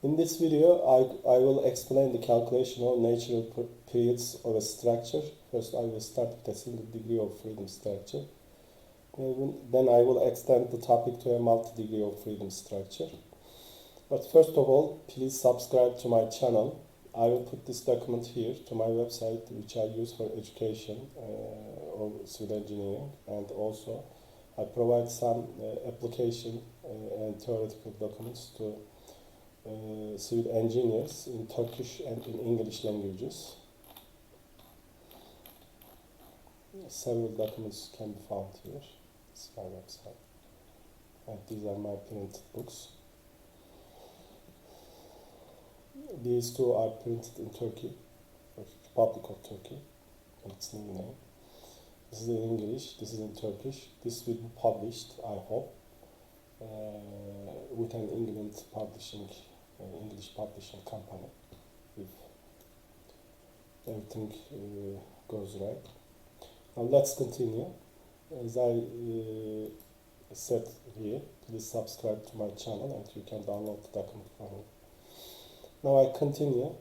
In this video, I will explain the calculation of natural periods of a structure. First, I will start with a single degree of freedom structure. Then I will extend the topic to a multi-degree of freedom structure. But first of all, please subscribe to my channel. I will put this document here to my website, which I use for education of civil engineering, and also I provide some application and theoretical documents to civil engineers in Turkish and in English languages. Several documents can be found here. This is my website. And these are my printed books. These two are printed in Turkey, Republic of Turkey, its new name. This is in English, this is in Turkish. This will be published, I hope, with an English publishing company, if everything goes right. Now let's continue. As I said here, please subscribe to my channel and you can download the document from here. Now I continue.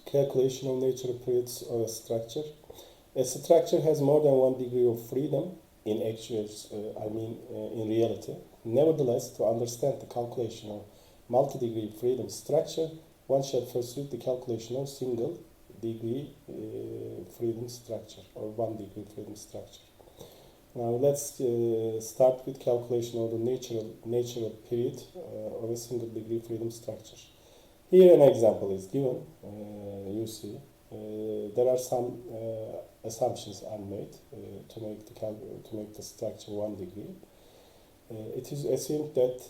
Calculation of natural periods of a structure. A structure has more than one degree of freedom in in reality. Nevertheless, to understand the calculation of multi-degree freedom structure, one shall pursue the calculation of single degree freedom structure or one degree freedom structure. Now let's start with calculation of the natural period of a single degree freedom structure. Here an example is given. You see there are some assumptions are made to make the structure 1 degree. It is assumed that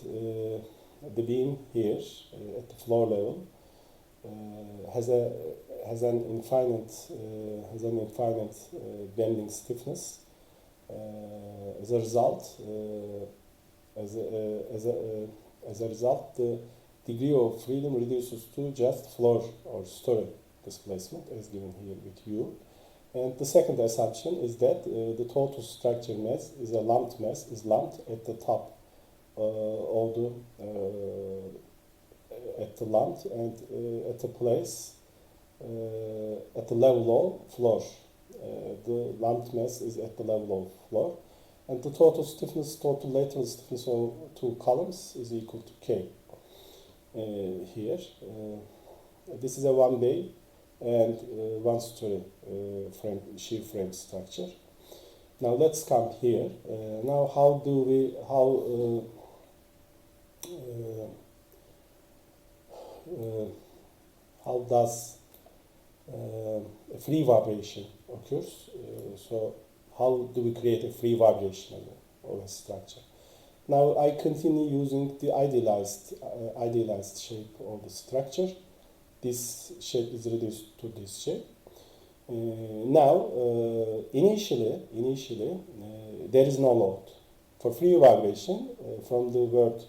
the beam here at the floor level has an infinite bending stiffness. As a result, the degree of freedom reduces to just floor or story displacement, as given here with U. And the second assumption is that the total structure mass is lumped at the top of the lump and at the place at the level of floor. The lumped mass is at the level of floor, and the total lateral stiffness of two columns is equal to K. Here, this is a one bay and one story shear frame structure. Now let's come here. Now how does a free vibration occurs? So how do we create a free vibration of a structure? Now I continue using the idealized shape of the structure. This shape is reduced to this shape. Initially there is no load. For free vibration, from the word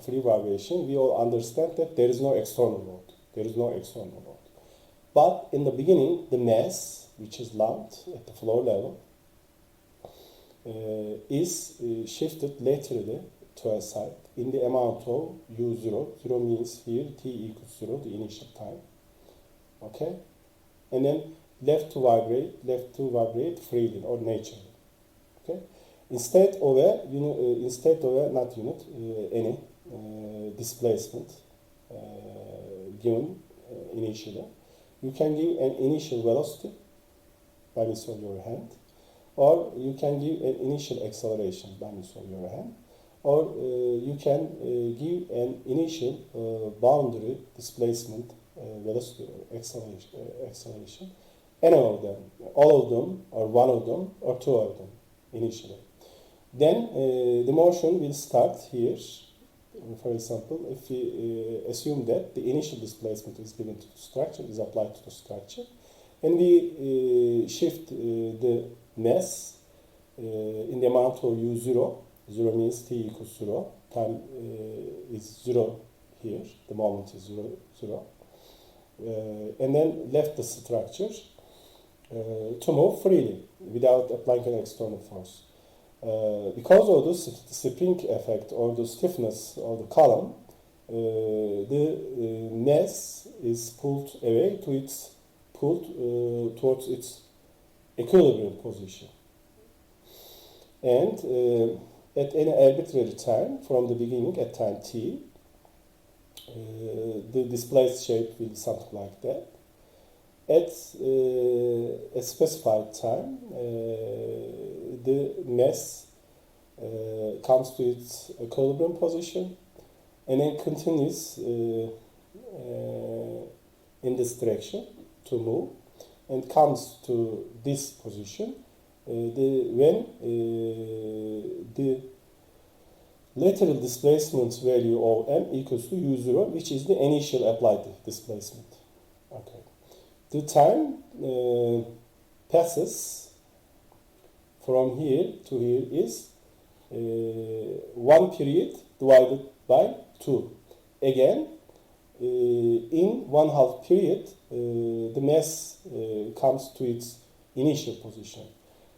free vibration, we all understand that there is no external load. But in the beginning, the mass, which is lumped at the floor level, is shifted laterally to a side in the amount of U0. 0 means here t equals 0, the initial time. Okay? And then left to vibrate freely or naturally. Okay? Instead of any displacement given initially, you can give an initial velocity by means of your hand, or you can give an initial acceleration by means of your hand, or you can give an initial boundary displacement velocity or acceleration, any of them, all of them, or one of them, or two of them initially. Then the motion will start here. For example, if we assume that the initial displacement is given to the structure, is applied to the structure, and we shift the mass in the amount of U0, 0 means t equals 0, time is 0 here, the moment is 0, and then left the structure to move freely without applying an external force. Because of the spring effect or the stiffness of the column, the mass is pulled away to its pulled towards its equilibrium position. And at any arbitrary time from the beginning at time t, the displaced shape will be something like that. At a specified time, the mass comes to its equilibrium position and then continues in this direction to move and comes to this position when the lateral displacement value of m equals to u0, which is the initial applied displacement. Okay. The time passes from here to here is 1 period divided by 2. Again, in 1/2 period, the mass comes to its initial position.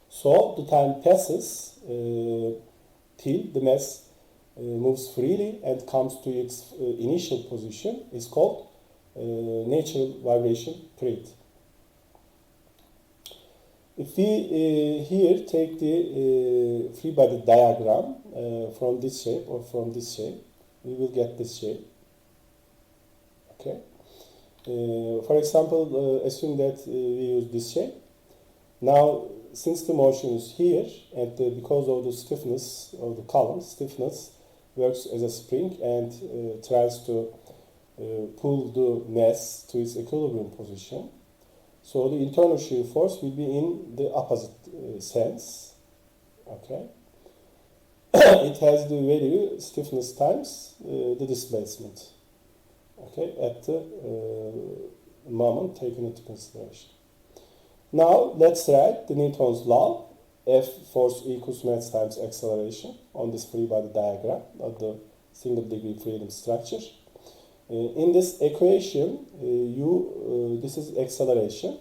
So the time passes till the mass moves freely and comes to its initial position is called natural vibration period. If we here take the free body diagram from this shape or from this shape, we will get this shape. Okay. For example, assume that we use this shape. Now, since the motion is here, and because of the stiffness of the column, stiffness works as a spring and tries to pull the mass to its equilibrium position. So the internal shear force will be in the opposite sense. Okay. It has the value stiffness times the displacement. Okay, at the moment taken into consideration. Now let's write the Newton's law. F force equals mass times acceleration on this free body diagram of the single degree freedom structure. In this equation, this is acceleration,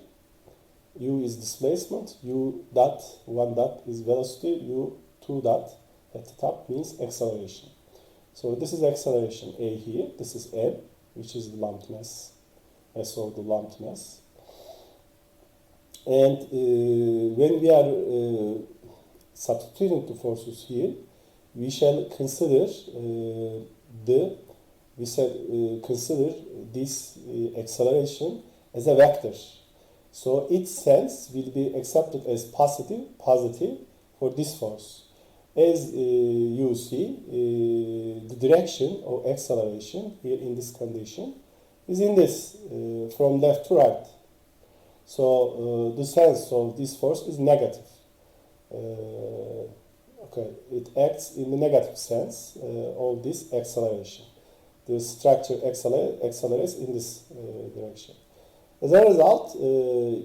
u is displacement, u dot, 1 dot is velocity, u 2 dot at the top means acceleration. So this is acceleration A here, this is M, which is the lumped mass, S of the lumped mass. And when we are substituting the forces here, we shall consider consider this acceleration as a vector. So its sense will be accepted as positive for this force. As you see, the direction of acceleration here in this condition is in this, from left to right. So the sense of this force is negative. Okay, it acts in the negative sense of this acceleration. The structure accelerates in this direction. As a result,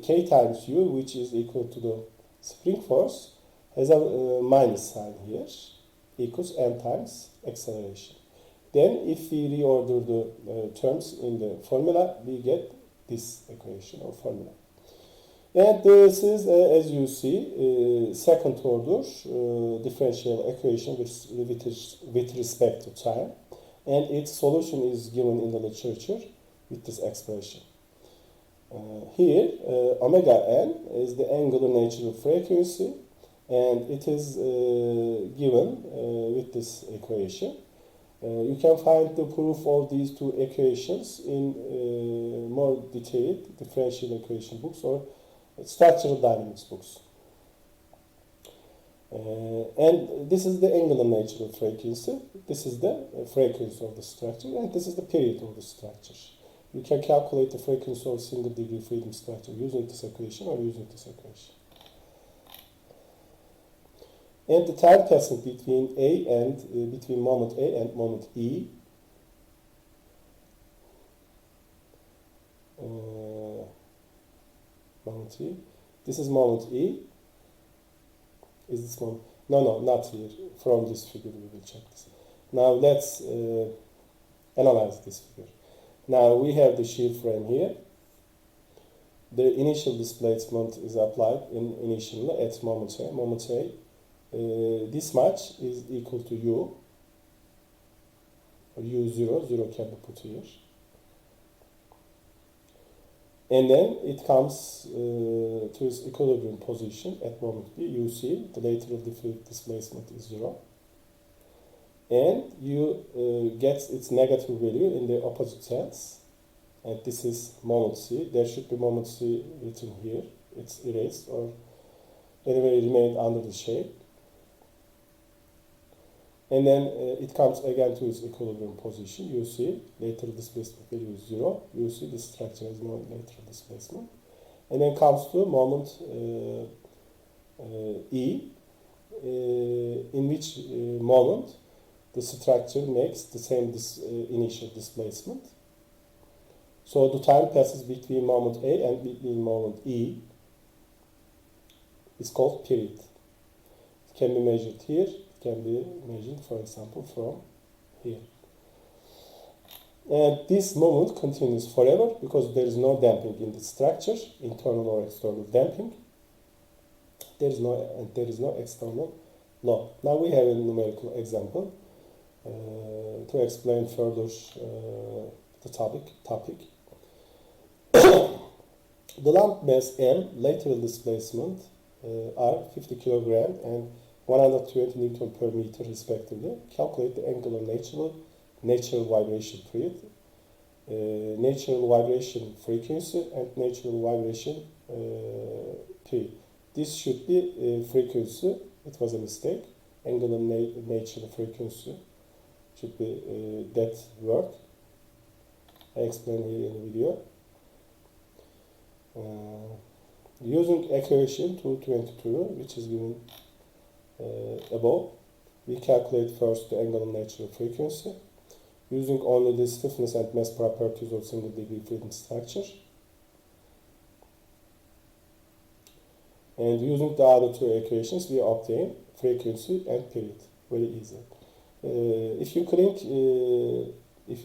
K times U, which is equal to the spring force, has a minus sign here, equals m times acceleration. Then if we reorder the terms in the formula, we get this equation or formula. And this is, as you see, second order differential equation with respect to time. And its solution is given in the literature with this expression. Here, omega n is the angular natural frequency, and it is given with this equation. You can find the proof of these two equations in more detailed differential equation books or structural dynamics books. And this is the angular natural frequency, this is the frequency of the structure, and this is the period of the structure. You can calculate the frequency of single degree freedom structure using this equation or using this equation. And the time passing between A and between moment A and moment E moment E. This is moment E. Is this moment? No, not here. From this figure we will check this. Now let's analyze this figure. Now we have the shear frame here. The initial displacement is applied initially at moment A. Moment A. This much is equal to U. or U0, 0 can be put here. And then it comes to its equilibrium position at moment B. You see the lateral displacement is 0. And you get its negative value in the opposite sense. And this is moment C. There should be moment C written here. It's erased or anyway remained under the shape. And then it comes again to its equilibrium position. You see lateral displacement value is 0. You see the structure has no lateral displacement. And then comes to moment E, in which moment the structure makes the same initial displacement. So the time passes between moment A and between moment E is called period. It can be measured here. Can be measured, for example, from here. And this moment continues forever because there is no damping in the structure, internal or external damping. There is no external load. Now we have a numerical example to explain further the topic. The lump mass M, lateral displacement are 50 kilogram and 120 Newton per meter respectively. Calculate the angular natural vibration period, natural vibration frequency, and natural vibration period. This should be frequency. It was a mistake. Angular natural frequency should be that word. I explain here in the video. Using equation 222, which is given above, we calculate first the angular natural frequency using only the stiffness and mass properties of single degree freedom structure, and using the other two equations we obtain frequency and period. Very easy. If you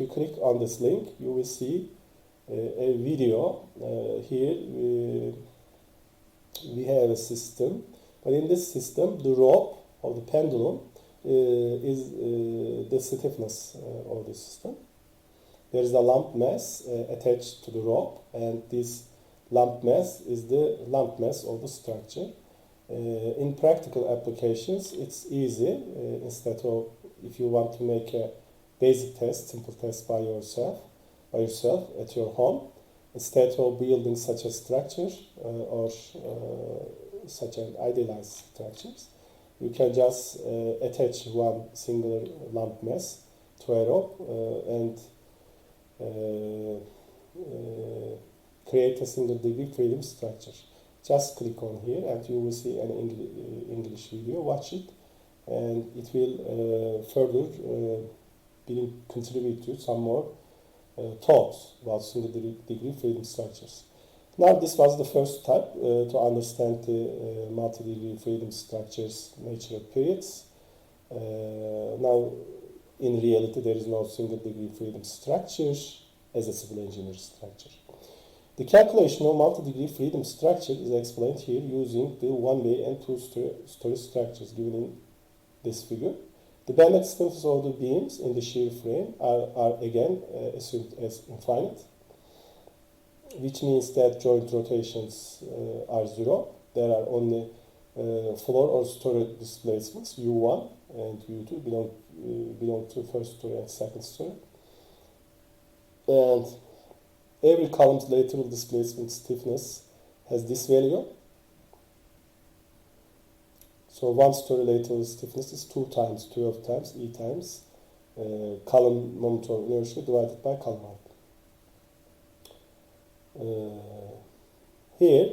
click on this link, you will see a video. Here we have a system. But in this system, the rope of the pendulum is the stiffness of the system. There is a lump mass attached to the rope, and this lump mass is the lump mass of the structure. In practical applications, it's easy. Instead of, if you want to make a basic test, simple test by yourself at your home, instead of building such a structure or such an idealized structures, you can just attach one singular lump mass to a rope and create a single degree freedom structure. Just click on here and you will see an English video. Watch it, and it will further contribute to some more thoughts about single degree freedom structures. Now, this was the first step to understand the multi-degree freedom structures, natural periods. Now, in reality, there is no single degree freedom structure as a civil engineer structure. The calculation of multi-degree freedom structure is explained here using the one-way and two-story structures given in this figure. The bending stiffness of the beams in the shear frame are again assumed as infinite, which means that joint rotations are 0. There are only floor or story displacements, U1 and U2 belong to first story and second story. And every column's lateral displacement stiffness has this value. So one story lateral stiffness is 2 times 12 times E times column moment of inertia divided by column height. Here,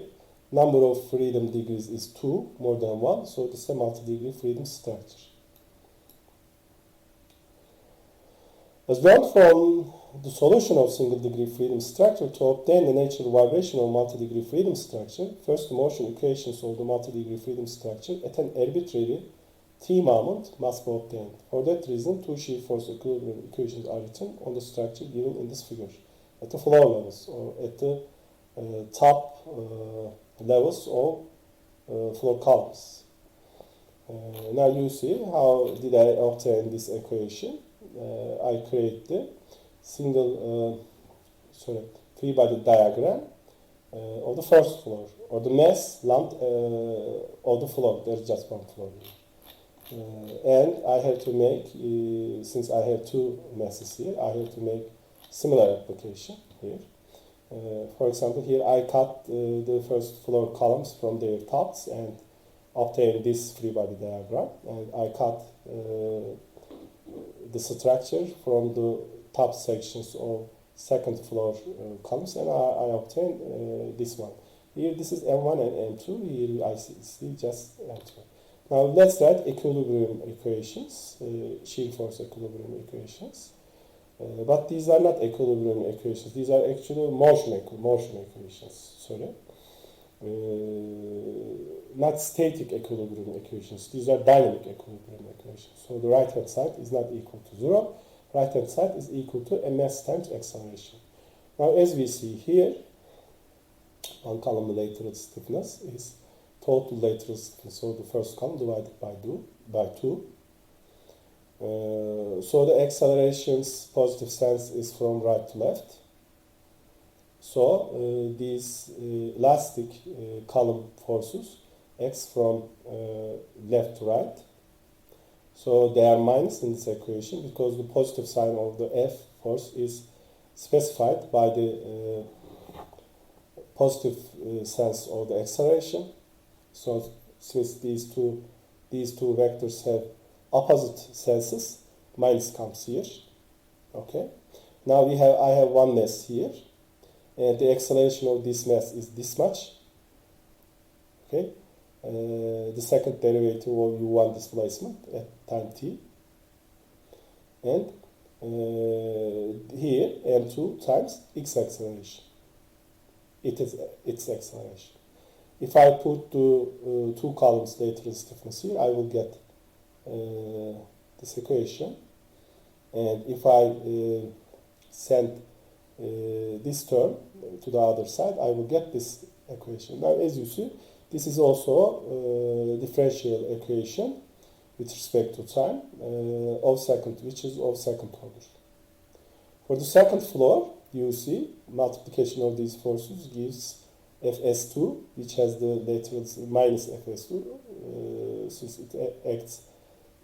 number of freedom degrees is 2, more than 1, so this is a multi-degree freedom structure. As well, from the solution of single degree freedom structure to obtain the natural vibration of multi-degree freedom structure, first the motion equations of the multi-degree freedom structure at an arbitrary T moment must be obtained. For that reason, two shear force equilibrium equations are written on the structure given in this figure, at the floor levels or at the top levels of floor columns. Now you see how did I obtain this equation. I create the single free body diagram of the first floor, or the mass lump of the floor. There's just one floor here. And I have to make, since I have two masses here, I have to make similar application here. For example, here I cut the first floor columns from their tops and obtain this free body diagram. And I cut the structure from the top sections of second floor columns, and I obtain this one. Here this is M1 and M2. Here I see just M2. Now let's write equilibrium equations, shear force equilibrium equations. But these are not equilibrium equations. These are actually motion equations. Sorry. Not static equilibrium equations. These are dynamic equilibrium equations. So the right hand side is not equal to 0. Right hand side is equal to mass times acceleration. Now as we see here, one column lateral stiffness is total lateral stiffness. So the first column divided by 2. So the acceleration's positive sense is from right to left. So these elastic column forces x from left to right. So they are minus in this equation because the positive sign of the F force is specified by the positive sense of the acceleration. So since these two vectors have opposite senses, minus comes here. Okay. Now I have one mass here, and the acceleration of this mass is this much. Okay. The second derivative of u1 displacement at time t, and here m2 times x acceleration. It is its acceleration. If I put the two columns lateral stiffness here, I will get this equation, and if I send this term to the other side, I will get this equation. Now, as you see, this is also a differential equation with respect to time which is of second order. For the second floor, you see multiplication of these forces gives Fs2, which has the lateral minus Fs2, since it acts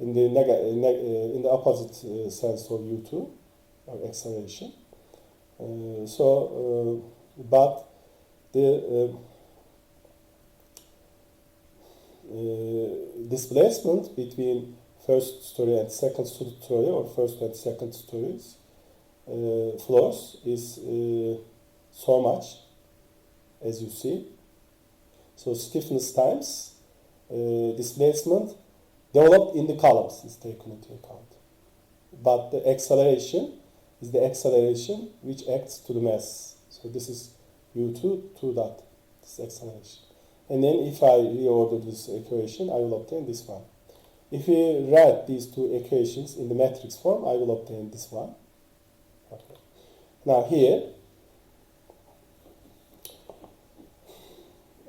in the opposite sense of u2, or acceleration. But the displacement between first story and second story, or first and second stories floors is so much, as you see. So stiffness times displacement developed in the columns is taken into account. But the acceleration is the acceleration which acts to the mass. So this is u2 2 dot, this acceleration. And then if I reorder this equation, I will obtain this one. If we write these two equations in the matrix form, I will obtain this one. Okay. Now here,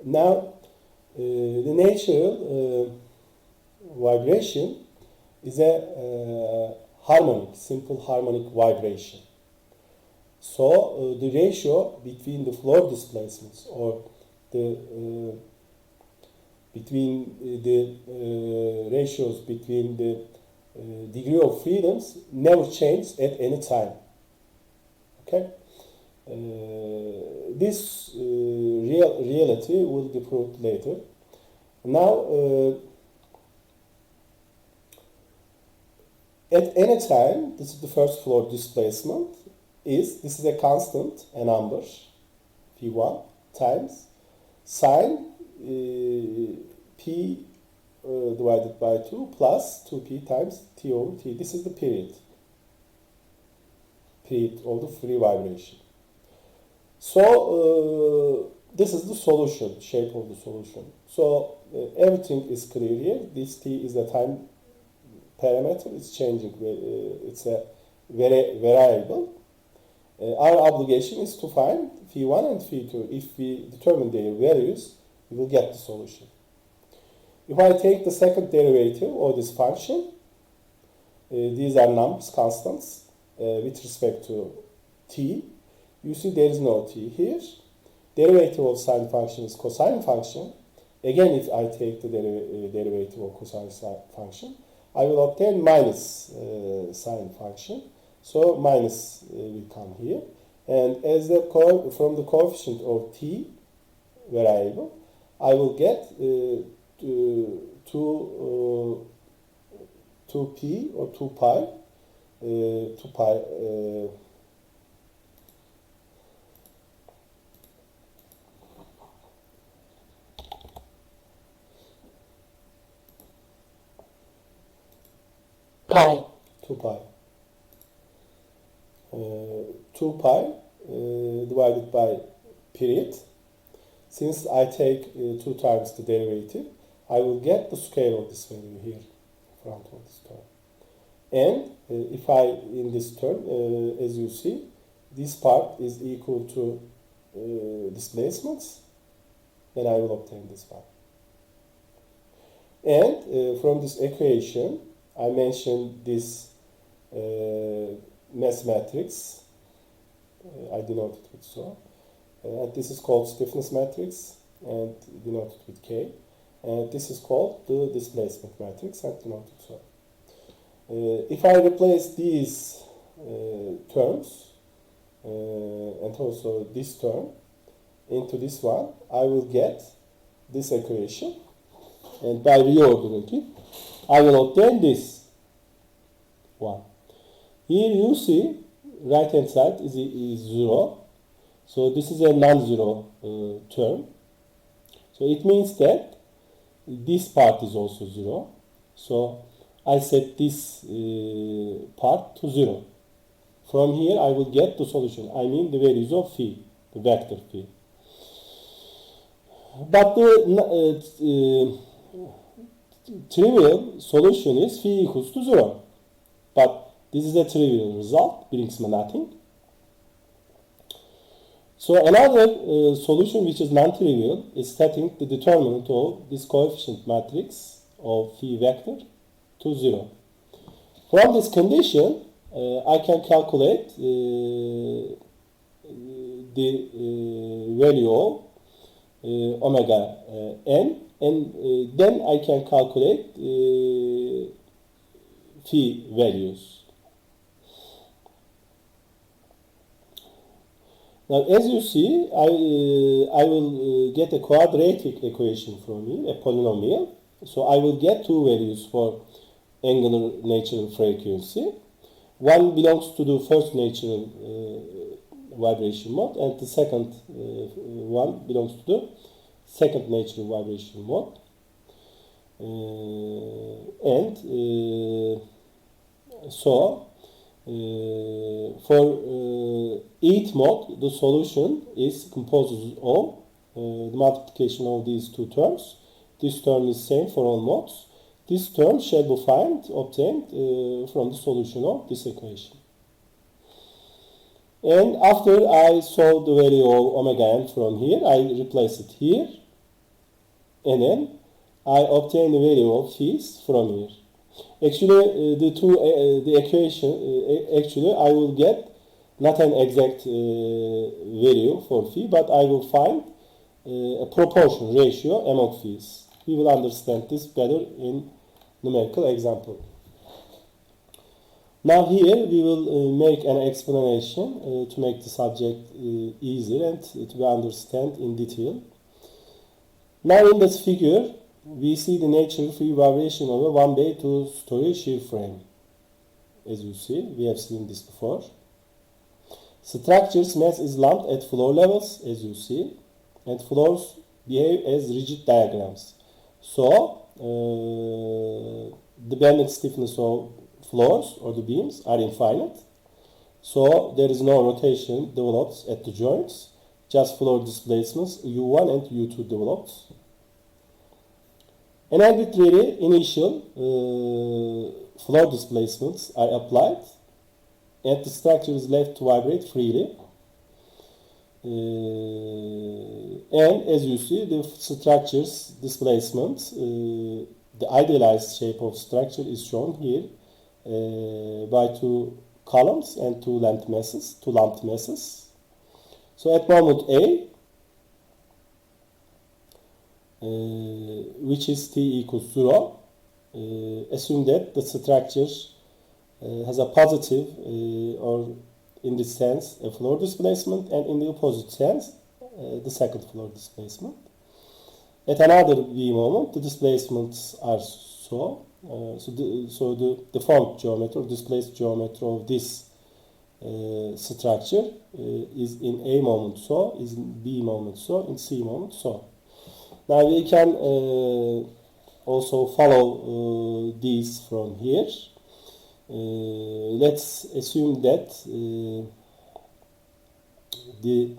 the natural vibration is a simple harmonic vibration. So the ratio between the floor displacements, or ratios between the degree of freedoms never change at any time. Okay. This reality will be proved later. Now, at any time, this is the first floor displacement. This is a constant, a number, P1 times sine P divided by 2 plus 2P times T over T. This is the period of the free vibration. So this is the solution, shape of the solution. So everything is clear here. This T is the time parameter. It's changing. It's a variable. Our obligation is to find phi1 and phi2. If we determine their values, we will get the solution. If I take the second derivative of this function, these are numbers, constants, with respect to t. You see there is no t here. Derivative of sine function is cosine function. Again, if I take the derivative of cosine function, I will obtain minus sine function. So minus will come here. And as from the coefficient of t variable, I will get 2p or 2 pi, 2 pi pi. 2 pi. 2 pi divided by period. Since I take 2 times the derivative, I will get the square of this value here in front of this term. And if I, in this term, as you see, this part is equal to displacements, then I will obtain this value. And from this equation, I mentioned this mathematics. I denoted with so. And this is called stiffness matrix and denoted with K. And this is called the displacement matrix and denoted so. If I replace these terms and also this term into this one, I will get this equation. And by reordering it, I will obtain this one. Here you see right hand side is 0. So this is a non-zero term. So it means that this part is also 0. So I set this part to 0. From here I will get the solution. I mean the values of phi, the vector phi. But the trivial solution is phi equals to 0. But this is a trivial result, brings me nothing. So another solution which is non-trivial is setting the determinant of this coefficient matrix of phi vector to 0. From this condition, I can calculate the value of omega n, and then I can calculate phi values. Now, as you see, I will get a quadratic equation from here, a polynomial. So I will get two values for angular natural frequency. One belongs to the first natural vibration mode, and the second one belongs to the second natural vibration mode. So for each mode, the solution is composed of the multiplication of these two terms. This term is same for all modes. This term shall be obtained from the solution of this equation. And after I solve the value of omega n from here, I replace it here, and then I obtain the value of phis from here. Actually, the equation, actually I will get not an exact value for phi, but I will find a proportion ratio among phis. We will understand this better in numerical example. Now here we will make an explanation to make the subject easier and to be understand in detail. Now in this figure, we see the natural free vibration of a 1 bay 2 story shear frame. As you see, we have seen this before. Structure's mass is lumped at floor levels, as you see, and floors behave as rigid diagrams. So, the bending stiffness of floors or the beams are infinite. So, there is no rotation developed at the joints, just floor displacements U1 and U2 developed. An arbitrary initial floor displacements are applied and the structure is left to vibrate freely. And as you see, the structure's displacement, the idealized shape of structure is shown here. by two columns and two lumped masses. So at moment A, which is t equals 0, assume that the structure has a positive or in this sense a floor displacement, and in the opposite sense the second floor displacement. At another V moment the displacements are so the deformed geometry or displaced geometry of this structure is in A moment so, is in B moment so, in C moment so. Now we can also follow these from here. Let's assume that the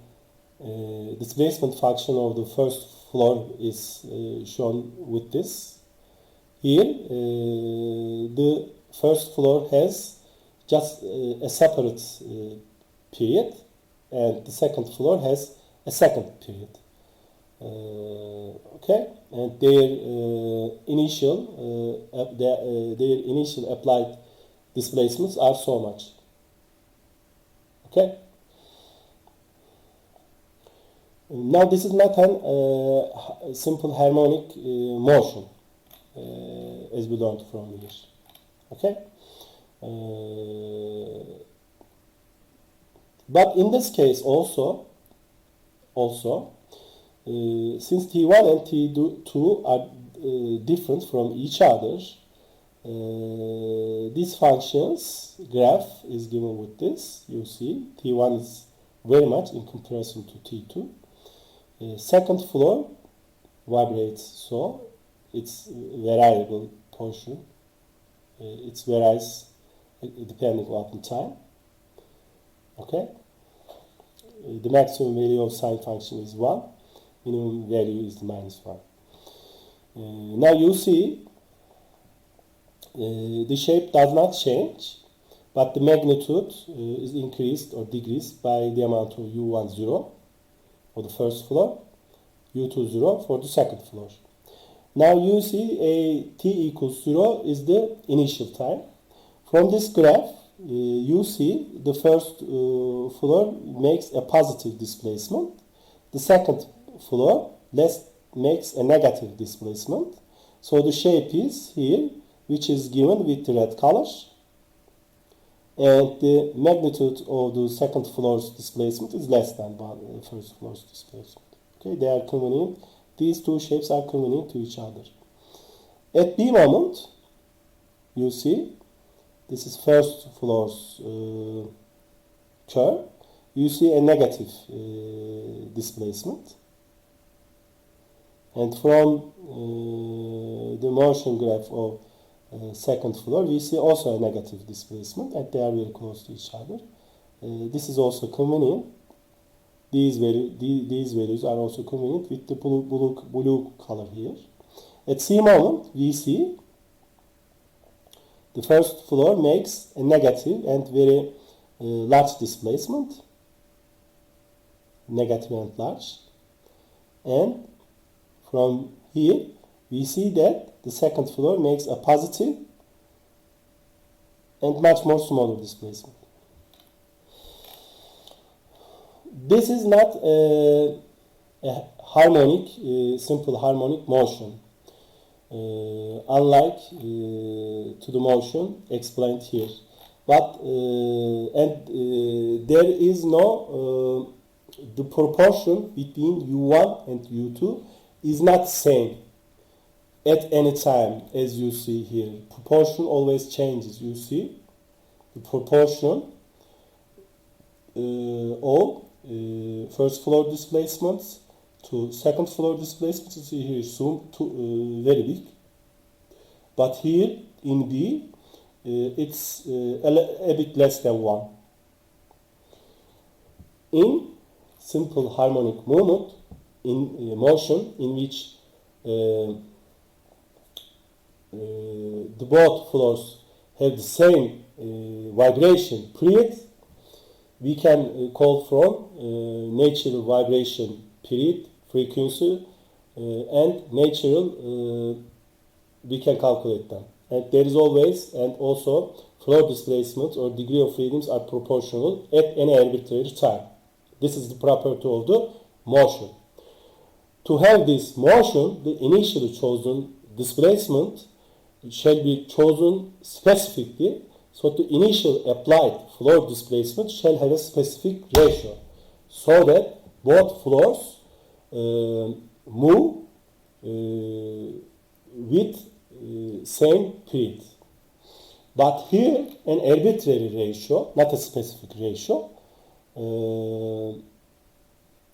displacement function of the first floor is shown with this. Here the first floor has just a separate period, and the second floor has a second period. Okay, and their initial applied displacements are so much. Okay. Now this is not a simple harmonic motion as we learned from here. Okay. But in this case also since T1 and T2 are different from each other, these functions graph is given with this. You see T1 is very much in comparison to T2. Second floor vibrates so it's variable portion. It varies depending on time. Okay. The maximum value of sine function is 1. Minimum value is minus 1. Now you see the shape does not change, but the magnitude is increased or decreased by the amount of U1 0 for the first floor, U2 0 for the second floor. Now you see a t equals 0 is the initial time. From this graph, you see the first floor makes a positive displacement. The second floor makes a negative displacement. So the shape is here, which is given with the red color. And the magnitude of the second floor's displacement is less than the first floor's displacement. Okay, they are convenient. These two shapes are convenient to each other. At B moment, you see, this is first floor's curve. You see a negative displacement. And from the motion graph of second floor, we see also a negative displacement, and they are very close to each other. This is also convenient. These values are also convenient with the blue color here. At C moment, we see the first floor makes a negative and very large displacement, negative and large, and from here we see that the second floor makes a positive and much more smaller displacement. This is not a harmonic, simple harmonic motion, unlike to the motion explained here. But there is no the proportion between U1 and U2 is not same at any time, as you see here. Proportion always changes. You see the proportion of first floor displacements to second floor displacements. You see here zoom to very big, but here in B it's a bit less than 1. In simple harmonic movement, in motion in which the both floors have the same vibration period, we can call from natural vibration period, frequency, and natural, we can calculate them. And there is always, and also floor displacement or degree of freedoms are proportional at any arbitrary time. This is the property of the motion. To have this motion, the initially chosen displacement shall be chosen specifically, so the initial applied floor displacement shall have a specific ratio, so that both floors move with same period. But here an arbitrary ratio, not a specific ratio,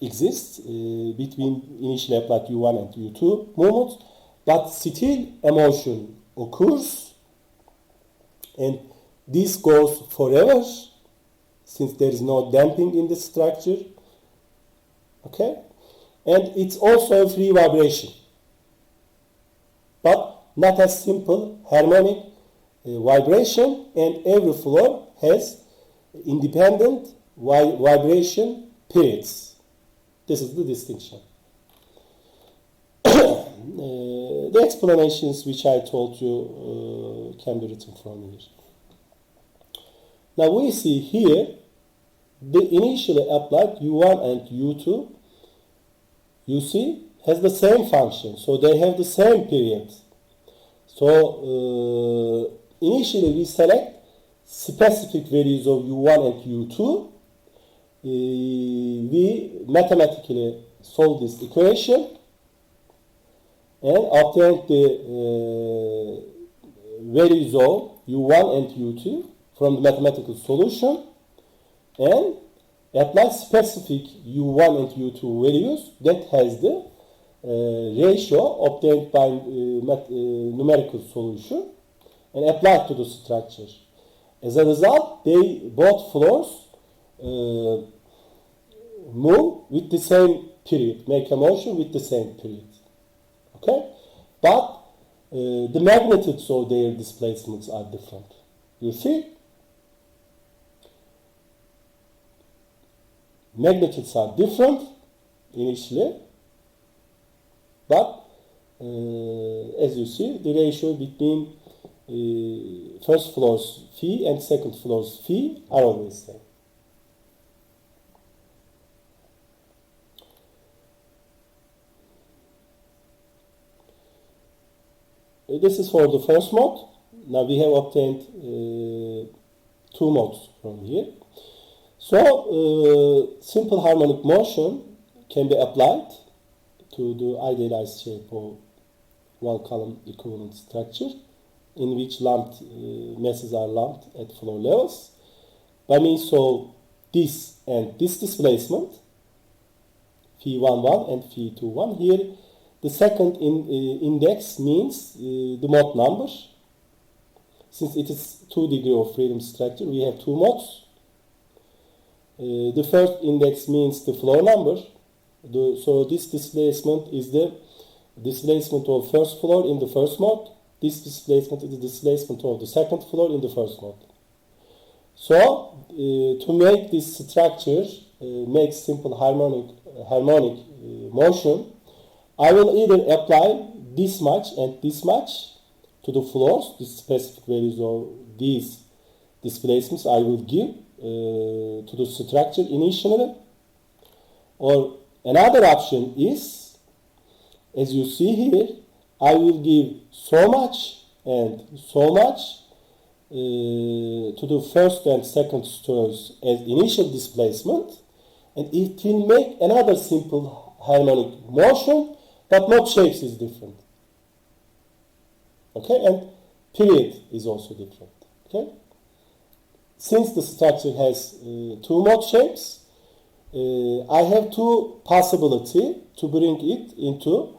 exists between initially applied U1 and U2 movements, but still a motion occurs, and this goes forever since there is no damping in the structure. Okay, and it's also a free vibration, but not a simple harmonic vibration, and every floor has independent vibration periods. This is the distinction. The explanations which I told you can be written from here. Now we see here the initially applied U1 and U2, you see, has the same function, so they have the same period. So initially we select specific values of U1 and U2. We mathematically solve this equation and obtain the values of U1 and U2 from the mathematical solution, and apply specific U1 and U2 values that has the ratio obtained by numerical solution and apply to the structure. As a result, both floors move with the same period, make a motion with the same period. Okay, but the magnitudes of their displacements are different. You see, magnitudes are different initially, but as you see, the ratio between first floor's phi and second floor's phi are always the same. This is for the first mode. Now we have obtained two modes from here. So simple harmonic motion can be applied to the idealized shape of one column equivalent structure in which lumped masses are lumped at floor levels. By means of this and this displacement, phi11 and phi21, here the second index means the mode number. Since it is 2 degree of freedom structure, we have two modes. The first index means the floor number. So this displacement is the displacement of first floor in the first mode. This displacement is the displacement of the second floor in the first mode. So to make this structure make simple harmonic motion, I will either apply this much and this much to the floors, the specific values of these displacements I will give to the structure initially. Or another option is, as you see here, I will give so much and so much to the first and second stories as initial displacement, and it will make another simple harmonic motion, but mode shapes is different. Okay, and period is also different. Okay, since the structure has two mode shapes, I have two possibilities to bring it into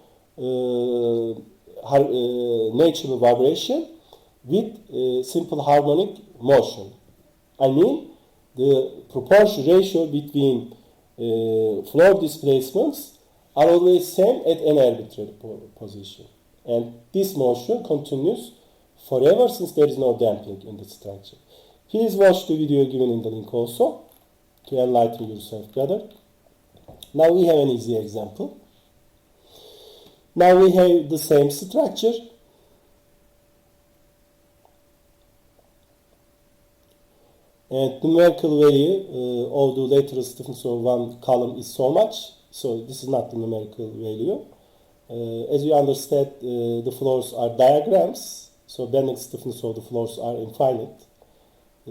natural vibration with simple harmonic motion. I mean, the proportion ratio between floor displacements are always same at an arbitrary position. And this motion continues forever since there is no damping in the structure. Please watch the video given in the link also to enlighten yourself better. Now we have an easy example. Now we have the same structure. And numerical value of the lateral stiffness of one column is so much. So this is not the numerical value. As you understand, the floors are diagrams. So bending stiffness of the floors are infinite.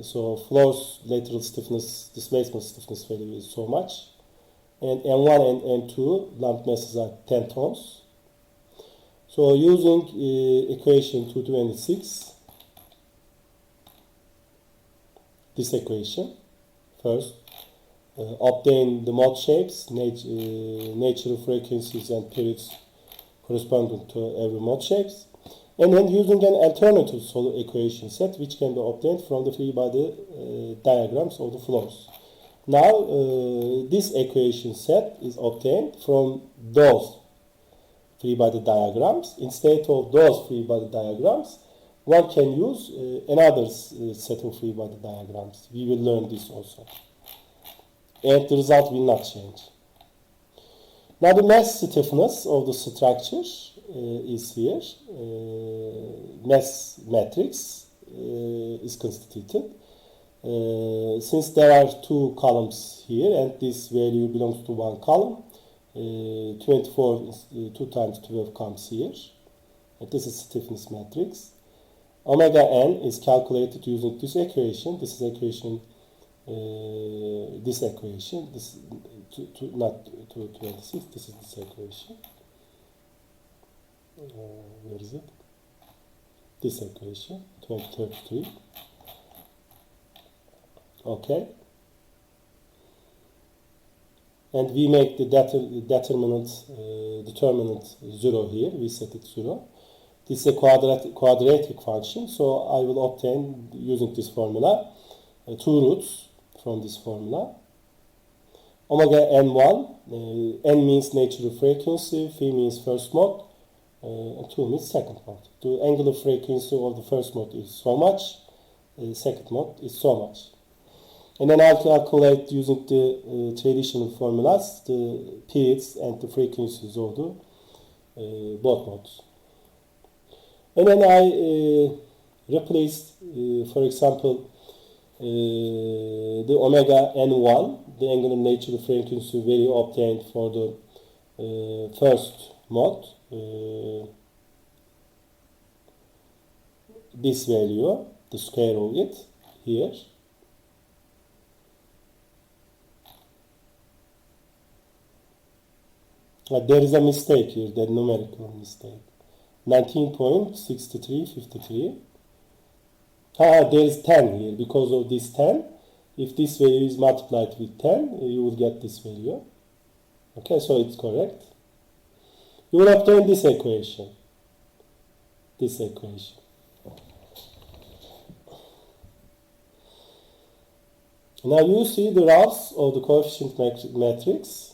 So floors lateral stiffness, displacement stiffness value is so much. And N1 and N2 lump masses are 10 tons. So using equation 226, this equation, first obtain the mode shapes, natural frequencies and periods corresponding to every mode shapes, and then using an alternative solid equation set which can be obtained from the free body diagrams of the floors. Now this equation set is obtained from those free body diagrams. Instead of those free body diagrams, one can use another set of free body diagrams. We will learn this also. And the result will not change. Now the mass stiffness of the structure is here. Mass matrix is constituted. Since there are two columns here and this value belongs to one column, 24 is 2 times 12 comes here. And this is stiffness matrix. Omega n is calculated using this equation. This is equation. This equation. This not 226. This is this equation. Where is it? This equation 2033. Okay. And we make the determinant 0 here. We set it 0. This is a quadratic function, so I will obtain, using this formula, 2 roots from this formula. Omega n1, n means natural frequency, phi means first mode, and 2 means second mode. The angular frequency of the first mode is so much, second mode is so much. And then I'll calculate using the traditional formulas, the periods and the frequencies of the both modes. And then I replaced, for example, the omega n1, the angular natural frequency value obtained for the first mode, this value, the square of it, here. There is a mistake here, the numerical mistake. 19.6353. There is 10 here. Because of this 10, if this value is multiplied with 10, you will get this value. Okay, so it's correct. You will obtain this equation. This equation. Now you see the rows of the coefficient matrix.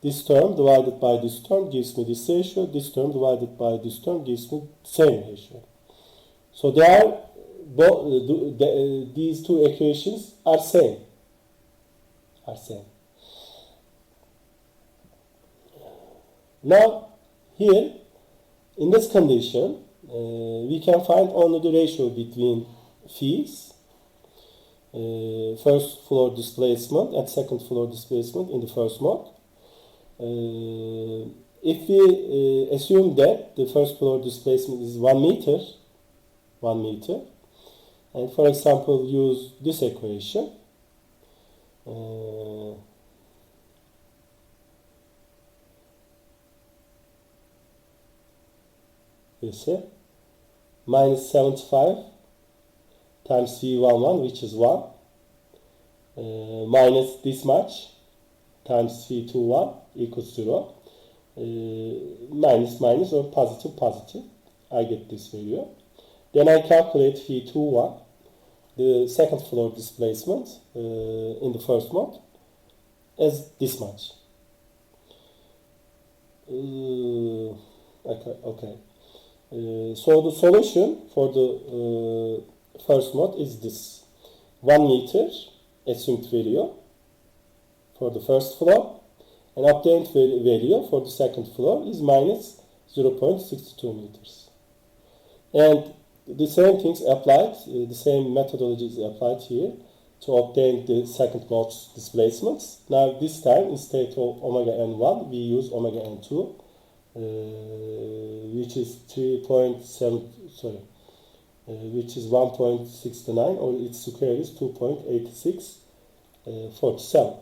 This term divided by this term gives me this ratio. This term divided by this term gives me the same ratio. So they are these two equations are same. Now here in this condition we can find only the ratio between phis, first floor displacement and second floor displacement in the first mode. If we assume that the first floor displacement is 1 meter, and for example use this equation, minus 75 times V11, which is 1, minus this much times V21 equals 0, minus minus or positive positive, I get this value. Then I calculate V21, the second floor displacement in the first mode, as this much. Okay. So the solution for the first mode is this: 1 meter assumed value for the first floor, and obtained value for the second floor is minus 0.62 meters. And the same things applied, the same methodology is applied here to obtain the second mode's displacements. Now this time, instead of omega n1, we use omega n2, which is 3.7, sorry, which is 1.69, or its square is 2.8647.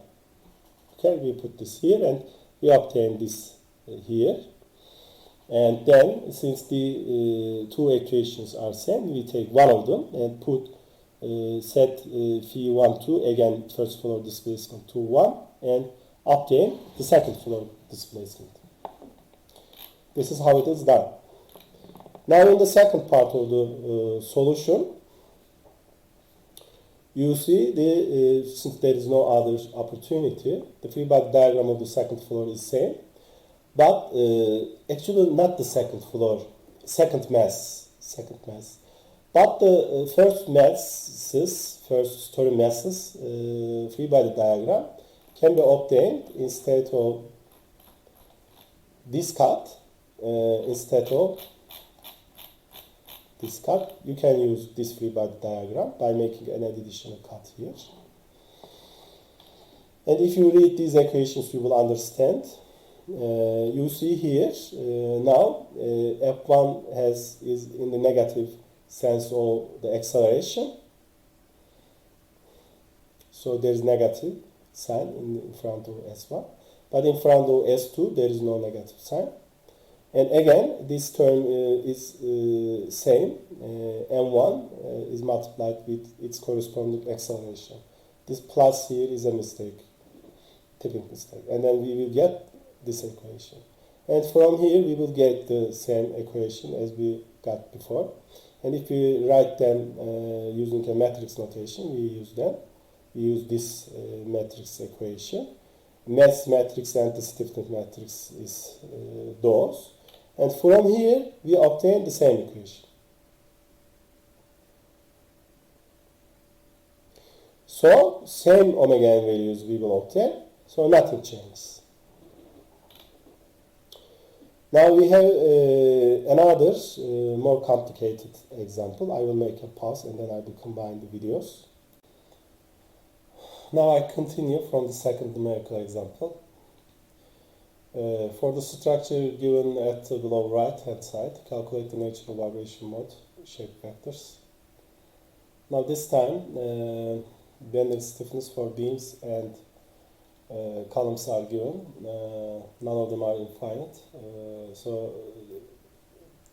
Okay, we put this here and we obtain this here. And then, since the two equations are same, we take one of them and put set phi1 2, again first floor displacement to 1, and obtain the second floor displacement. This is how it is done. Now in the second part of the solution, you see since there is no other opportunity, the free body diagram of the second floor is same, but actually not the second floor, second mass, but the first story masses free body diagram can be obtained instead of this cut, you can use this free body diagram by making an additional cut here. And if you read these equations, you will understand. You see here now F1 is in the negative sense of the acceleration. So there is negative sign in front of S1. But in front of S2, there is no negative sign. And again, this term is same. M1 is multiplied with its corresponding acceleration. This plus here is a mistake, typical mistake. And then we will get this equation. And from here, we will get the same equation as we got before. And if we write them using a matrix notation, we use them. We use this matrix equation. Mass matrix and the stiffness matrix is those. And from here, we obtain the same equation. So, same omega n values we will obtain. So, nothing changes. Now, we have another more complicated example. I will make a pause and then I will combine the videos. Now, I continue from the second numerical example. For the structure given at the below right-hand side, calculate the natural vibration mode shape vectors. Now this time, bending stiffness for beams and columns are given. None of them are infinite. So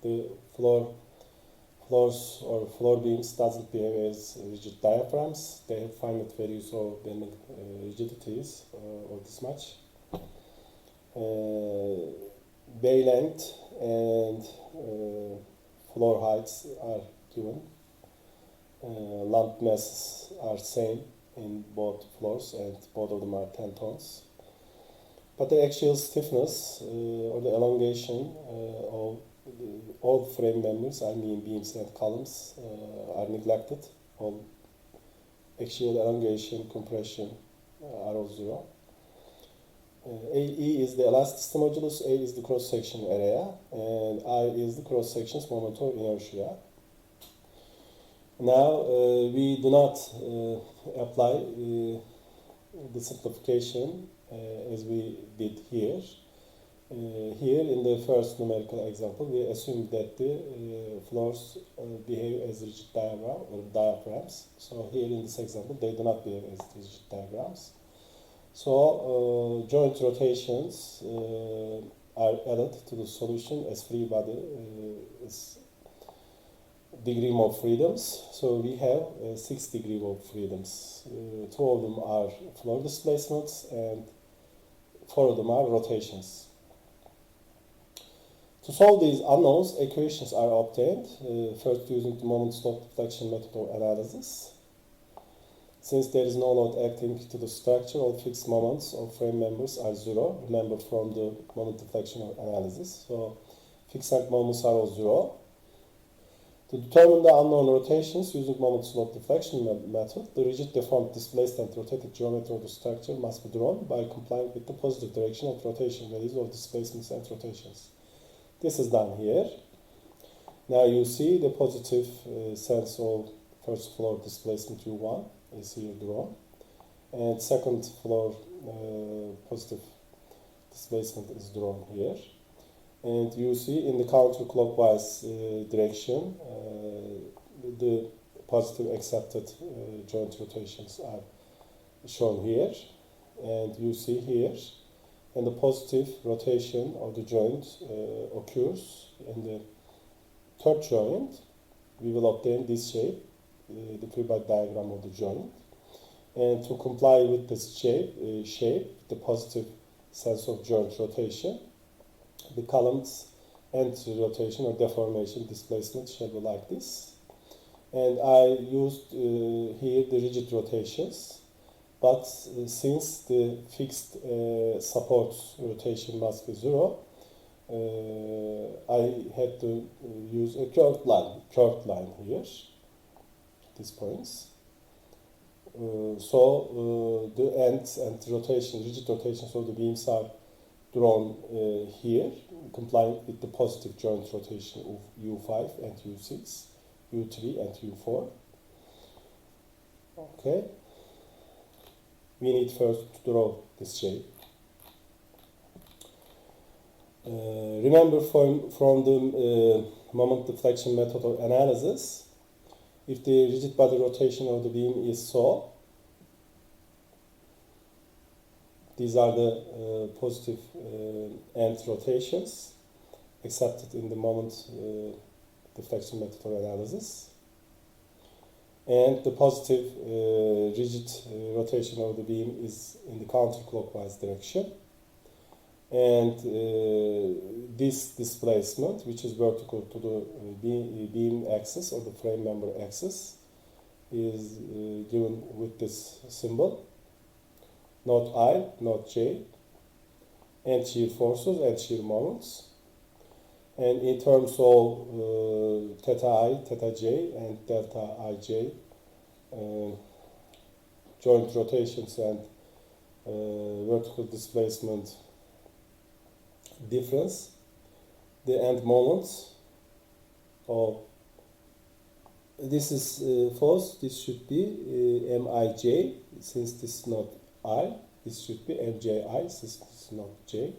the floors or floor beams doesn't behave as rigid diaphragms. They have finite values of bending rigidities of this much. Bay length and floor heights are given. Lump masses are same in both floors and both of them are 10 tons. But the axial stiffness or the elongation of all frame members, I mean beams and columns, are neglected. All axial elongation, compression are all zero. AE is the elasticity modulus, A is the cross-section area, and I is the cross-section's moment of inertia. Now, we do not apply the simplification as we did here. Here, in the first numerical example, we assume that the floors behave as rigid diaphragms. So here in this example, they do not behave as rigid diaphragms. So joint rotations are added to the solution as free body is degree of freedoms. So we have 6 degrees of freedoms. 2 of them are floor displacements and 4 of them are rotations. To solve these unknowns, equations are obtained, first using the moment slope deflection method of analysis. Since there is no load acting to the structure, all fixed moments of frame members are zero. Remember from the moment deflection analysis. So fixed moments are all zero. To determine the unknown rotations using moment slope deflection method, the rigid, deformed, displaced, and rotated geometry of the structure must be drawn by complying with the positive direction and rotation values of displacements and rotations. This is done here. Now you see the positive sense of first floor displacement U1 is here drawn, and second floor positive displacement is drawn here. And you see in the counterclockwise direction, the positive accepted joint rotations are shown here. And you see here, and the positive rotation of the joint occurs in the third joint. We will obtain this shape, the three-body diagram of the joint. And to comply with this shape, the positive sense of joint rotation, the column's end rotation or deformation displacement shall be like this. And I used here the rigid rotations, but since the fixed support rotation must be 0, I had to use a curved line here, these points. So the ends and rotation, rigid rotations of the beams are drawn here, complying with the positive joint rotation of U5 and U6, U3 and U4. Okay. We need first to draw this shape. Remember from the moment deflection method of analysis, if the rigid body rotation of the beam is so, these are the positive end rotations accepted in the moment deflection method of analysis. And the positive rigid rotation of the beam is in the counterclockwise direction. And this displacement, which is vertical to the beam axis or the frame member axis, is given with this symbol. Not I, not J, and shear forces and shear moments. And in terms of theta I, theta J, and delta IJ, joint rotations and vertical displacement difference, the end moments of this is false, this should be Mij, since this is not I, this should be Mji, since this is not J.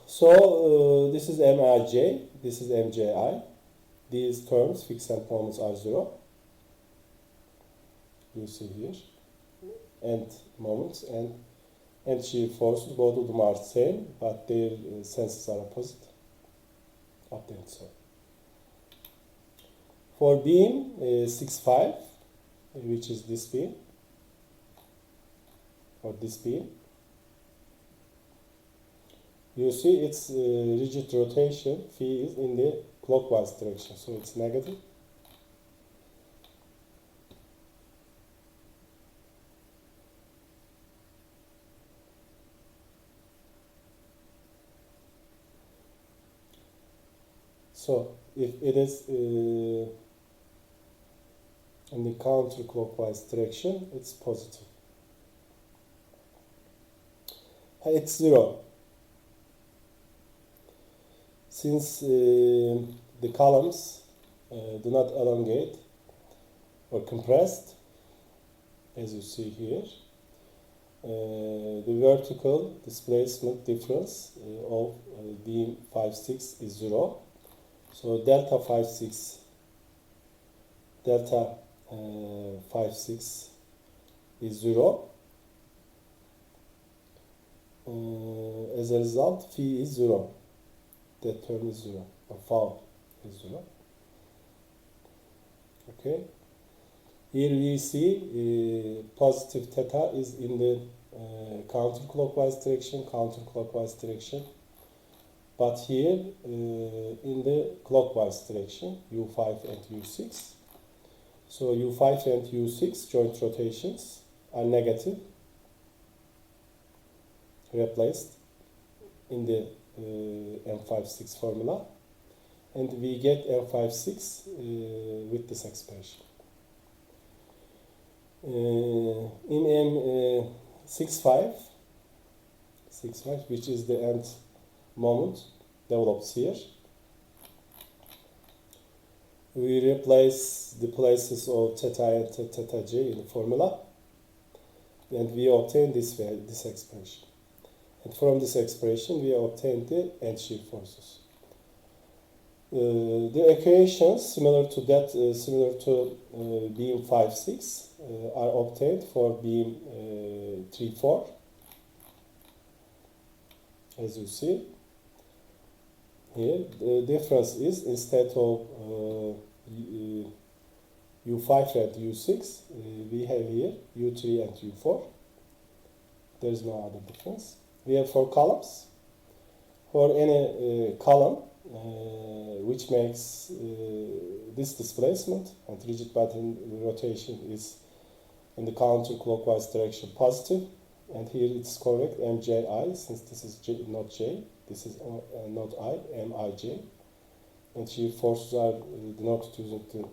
So this is Mij, this is Mji. These terms, fixed end moments, are 0. You see here. End moments and shear forces, both of them are the same, but their senses are opposite. Obtained so. For beam 6-5, which is this beam, or this beam, you see its rigid rotation, phi is in the clockwise direction, so it's negative. So if it is in the counterclockwise direction, it's positive. It's 0. Since the columns do not elongate or compressed, as you see here, the vertical displacement difference of beam 5-6 is 0. So delta 5-6 is 0. As a result, phi is 0. That term is 0, or phi is 0. Okay. Here we see positive theta is in the counterclockwise direction. But here in the clockwise direction, U5 and U6. So U5 and U6 joint rotations are negative, replaced in the M5-6 formula, and we get M5-6 with this expression. In M6-5, which is the end moment develops here, we replace the places of theta and theta j in the formula, and we obtain this expression. And from this expression, we obtain the end shear forces. The equations similar to that, similar to beam 5-6, are obtained for beam 3-4, as you see. Here, the difference is instead of U5 and U6, we have here U3 and U4. There is no other difference. We have 4 columns. For any column which makes this displacement and rigid body rotation is in the counterclockwise direction positive, and here it's correct MJI, since this is J, not J. This is not I, MIJ. And shear forces are denoted using the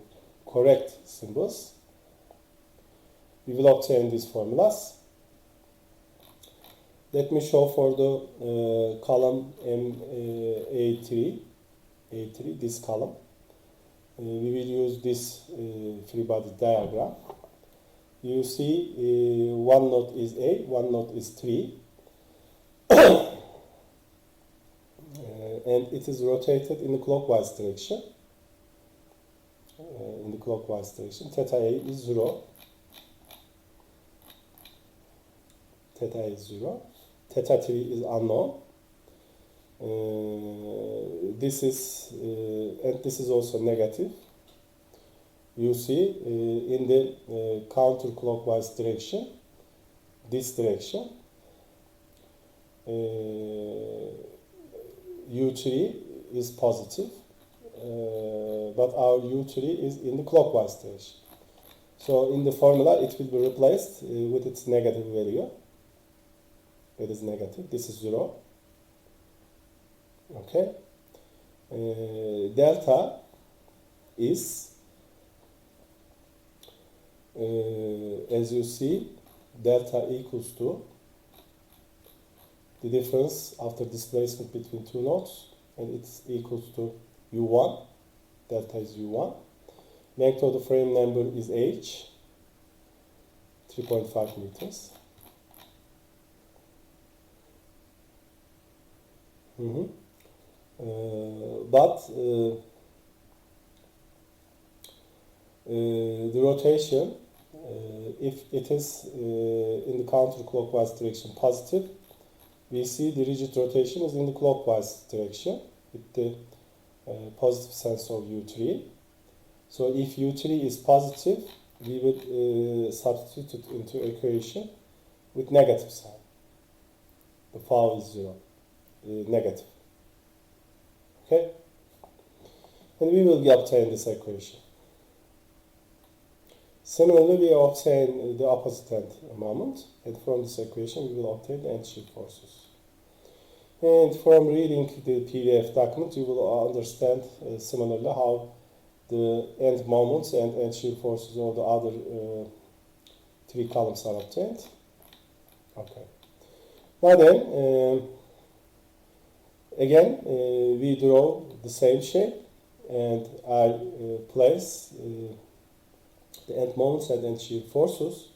correct symbols. We will obtain these formulas. Let me show for the column A3, this column. We will use this free body diagram. You see one node is A, one node is 3. And it is rotated in the clockwise direction. Theta A is 0. Theta is 0. Theta 3 is unknown. This is also negative. You see in the counterclockwise direction, this direction, U3 is positive, but our U3 is in the clockwise direction. So in the formula, it will be replaced with its negative value. It is negative. This is 0. Okay. Delta is, as you see, delta equals to the difference after displacement between two nodes, and it's equals to U1. Delta is U1. Length of the frame number is H, 3.5 meters. The rotation, if it is in the counterclockwise direction positive, we see the rigid rotation is in the clockwise direction with the positive sense of U3. So if U3 is positive, we would substitute it into equation with negative sign. The phi is 0, negative. Okay? And we will obtain this equation. Similarly, we obtain the opposite end moment, and from this equation, we will obtain the end shear forces. And from reading the PDF document, you will understand similarly how the end moments and end shear forces of the other 3 columns are obtained. Okay. Now then, again, we draw the same shape, and I place the end moments and end shear forces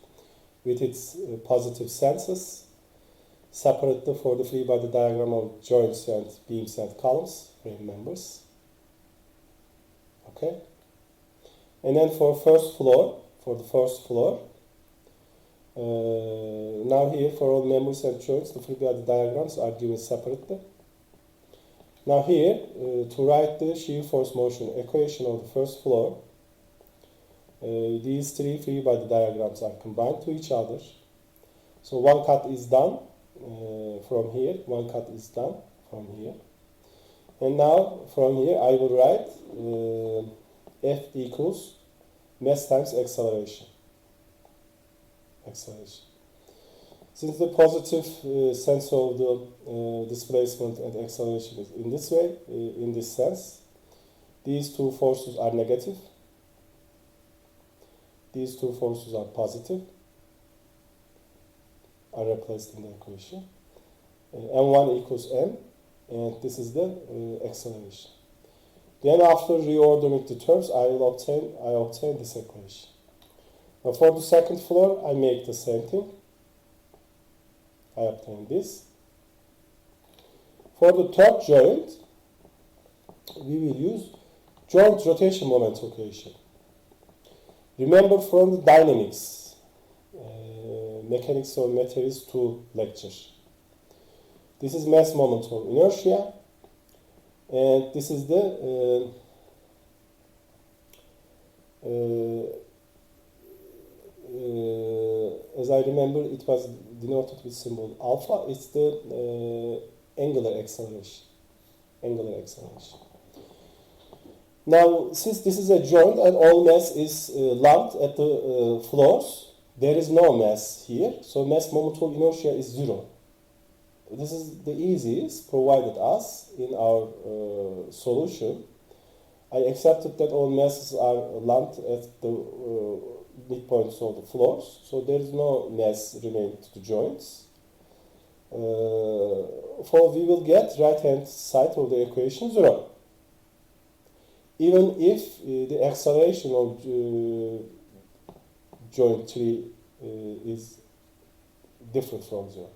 with its positive senses separately for the free body diagram of joints and beams and columns, frame members. Okay. And then for the first floor, now here for all members and joints, the free body diagrams are given separately. Now here, to write the shear force motion equation of the first floor, these 3 free body diagrams are combined to each other. So one cut is done from here, one cut is done from here. And now from here I will write F equals mass times acceleration. Since the positive sense of the displacement and acceleration is in this way, in this sense, these 2 forces are negative. These 2 forces are positive, are replaced in the equation. M1 equals M, and this is the acceleration. Then after reordering the terms, I obtain this equation. Now for the second floor, I make the same thing. I obtain this. For the third joint, we will use joint rotation moment equation. Remember from the dynamics, mechanics of materials 2 lecture. This is mass moment of inertia, and this is the as I remember, it was denoted with symbol alpha. It's the angular acceleration. Now, since this is a joint and all mass is lumped at the floors, there is no mass here, so mass moment of inertia is 0. This is the easiest provided us in our solution. I accepted that all masses are lumped at the midpoints of the floors, so there is no mass remaining to the joints. For we will get right-hand side of the equation 0. Even if the acceleration of joint 3 is different from 0.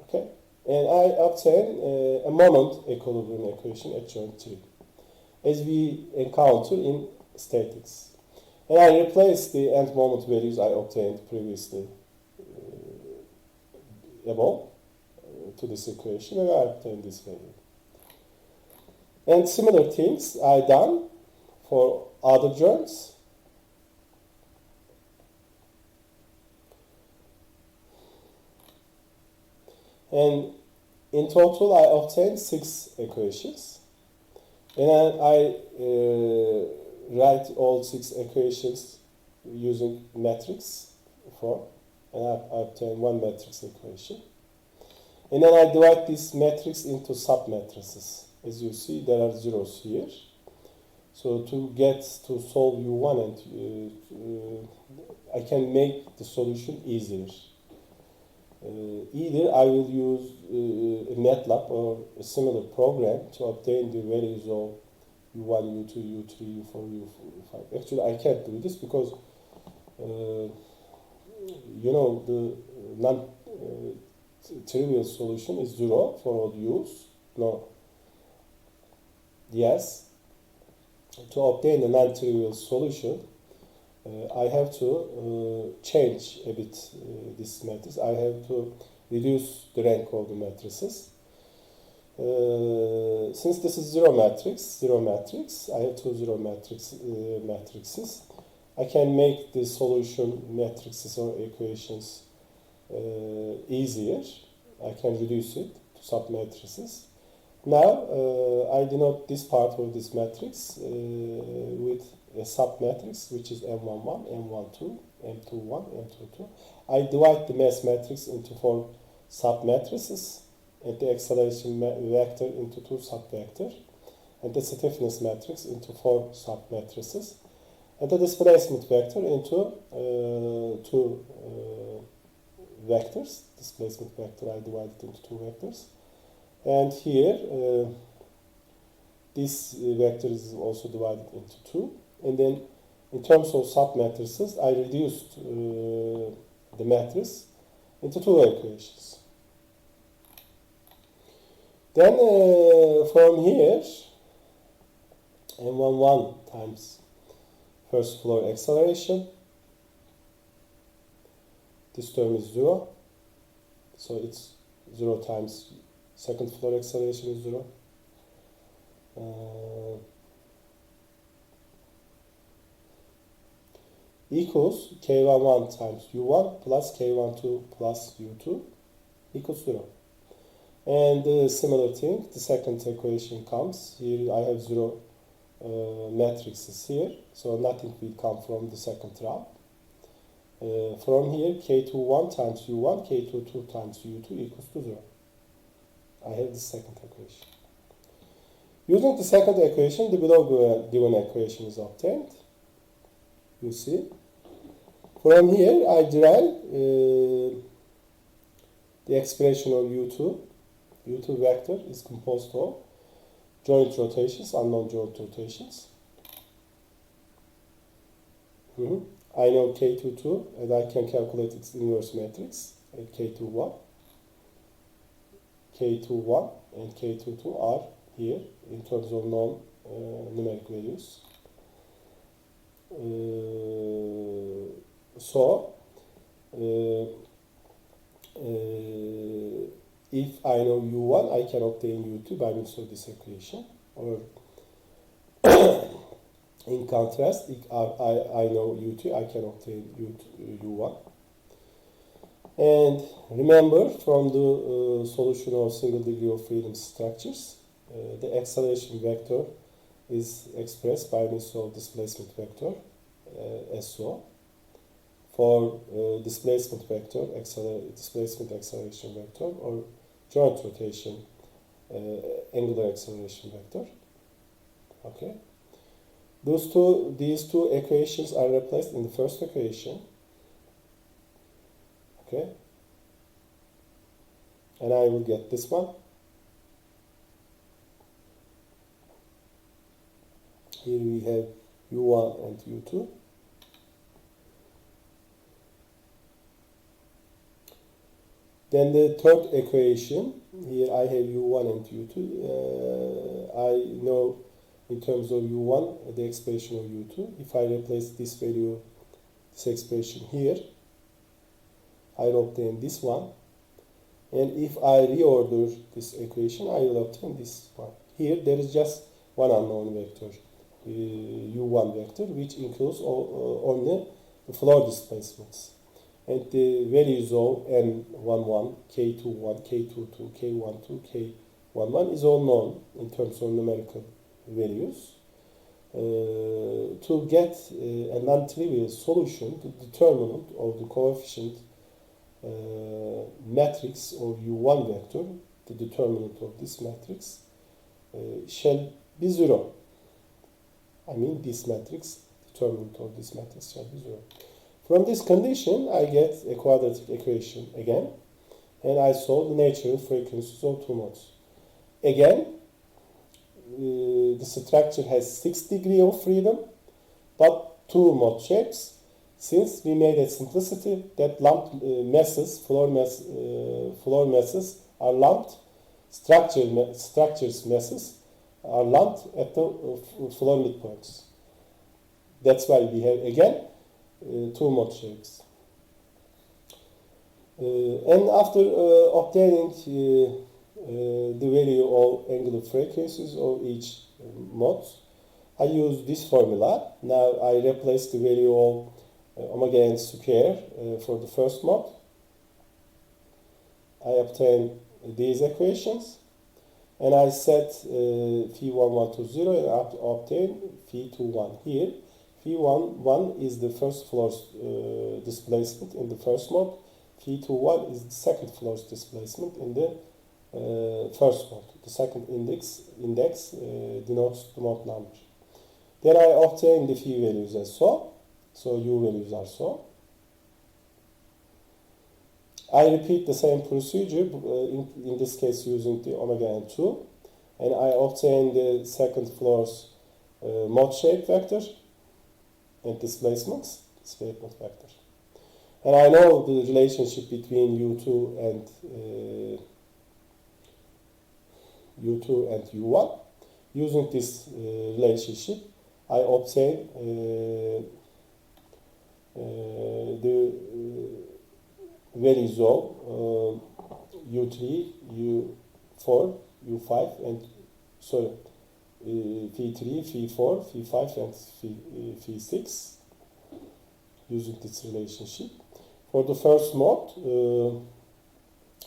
Okay, and I obtain a moment equilibrium equation at joint 3, as we encounter in statics. And I replace the end moment values I obtained previously above to this equation, and I obtain this value. And similar things I done for other joints. And in total, I obtained 6 equations. And I write all 6 equations using matrix form. And I obtain one matrix equation. And then I divide this matrix into submatrices. As you see, there are zeros here. So to solve U1, and I can make the solution easier. Either I will use a MATLAB or a similar program to obtain the values of U1, U2, U3, U4, U5. Actually, I can't do this because the non-trivial solution is 0 for all U's. No. Yes. To obtain a non-trivial solution, I have to change a bit this matrix. I have to reduce the rank of the matrices. Since this is zero matrix, I have two zero matrices. I can make the solution matrices or equations easier. I can reduce it to submatrices. Now I denote this part of this matrix with a submatrix, which is M11, M12, M21, M22. I divide the mass matrix into 4 submatrices, and the acceleration vector into 2 subvectors, and the stiffness matrix into 4 submatrices, and the displacement vector into 2 vectors. Displacement vector I divided into 2 vectors. And here, this vector is also divided into 2. And then, in terms of submatrices, I reduced the matrix into 2 equations. Then, from here, M11 times first floor acceleration. This term is 0. So it's 0 times second floor acceleration is 0. Equals K11 times U1 plus K12 plus U2 equals 0. And similar thing, the second equation comes. Here I have 0 matrices here, so nothing will come from the second round. From here, K21 times U1, K22 times U2 equals to 0. I have the second equation. Using the second equation, the below given equation is obtained. You see. From here, I derive the expression of U2. U2 vector is composed of joint rotations, unknown joint rotations. I know K22 and I can calculate its inverse matrix at K21. K21 and K22 are here in terms of known numeric values. If I know U1, I can obtain U2 by means of this equation. Or in contrast, if I know U2, I can obtain U1. And remember, from the solution of single degree of freedom structures, the acceleration vector is expressed by means of displacement vector, SO. For displacement vector, displacement acceleration vector, or joint rotation angular acceleration vector. Okay. These two equations are replaced in the first equation. Okay. And I will get this one. Here we have U1 and U2. Then the third equation, here I have U1 and U2. I know in terms of U1 the expression of U2. If I replace this value, this expression here, I will obtain this one. And if I reorder this equation, I will obtain this one. Here there is just one unknown vector, U1 vector, which includes only the floor displacements. And the values of N11, K21, K22, K12, K11 is all known in terms of numerical values. To get a non-trivial solution, the determinant of the coefficient matrix of U1 vector, the determinant of this matrix, shall be 0. I mean this matrix, determinant of this matrix shall be 0. From this condition, I get a quadratic equation again, and I solve the natural frequencies of two modes. Again, the structure has 6 degrees of freedom, but two mode shapes. Since we made a simplicity that lumped masses, floor masses are lumped, structures masses are lumped at the floor midpoints. That's why we have again two mode shapes. And after obtaining the value of angular frequencies of each mode, I use this formula. Now I replace the value of omega n square for the first mode. I obtain these equations, and I set phi11 to 0 and obtain phi21 here. Phi11 is the first floor's displacement in the first mode. Phi21 is the second floor's displacement in the first mode. The second index denotes the mode number. Then I obtain the phi values as so. So U values are so. I repeat the same procedure, in this case using the omega n2, and I obtain the second floor's mode shape vector and displacement vector. And I know the relationship between U2 and U1. Using this relationship, I obtain the values of U3, U4, U5, and phi3, phi4, phi5, and phi6 using this relationship. For the first mode,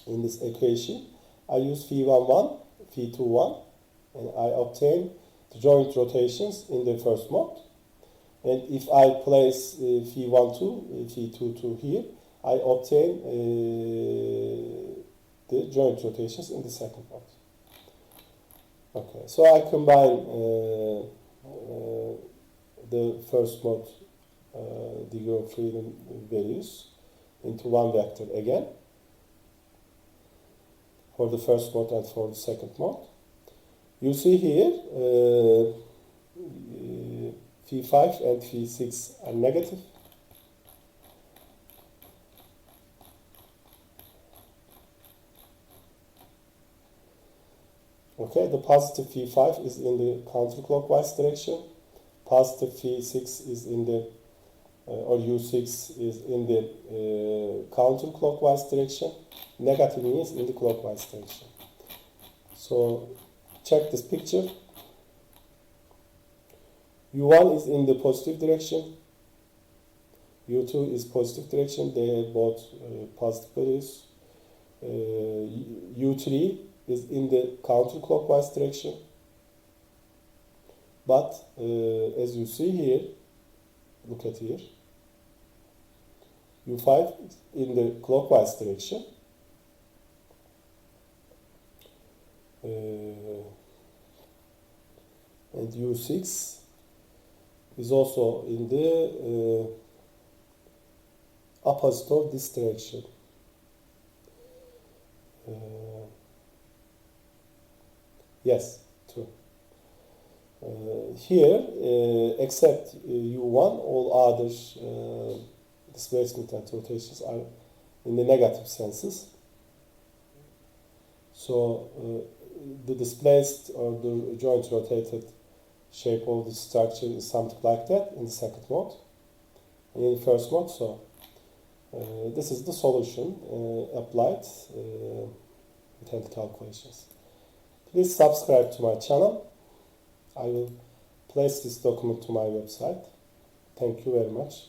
in this equation, I use phi11, phi21, and I obtain the joint rotations in the first mode. And if I place phi12, phi22 here, I obtain the joint rotations in the second mode. Okay, so I combine the first mode degree of freedom values into one vector again for the first mode and for the second mode. You see here phi5 and phi6 are negative. Okay, the positive phi5 is in the counterclockwise direction. Positive phi6 is in the or u6 is in the counterclockwise direction. Negative means in the clockwise direction. So check this picture. U1 is in the positive direction. U2 is positive direction. They have both positive values. U3 is in the counterclockwise direction. But as you see here, look at here, U5 is in the clockwise direction. And U6 is also in the opposite of this direction. Yes, true. Here, except U1, all other displacement and rotations are in the negative senses. So the displaced or the joint rotated shape of the structure is something like that in the second mode. And in the first mode, so this is the solution applied with hand calculations. Please subscribe to my channel. I will place this document to my website. Thank you very much.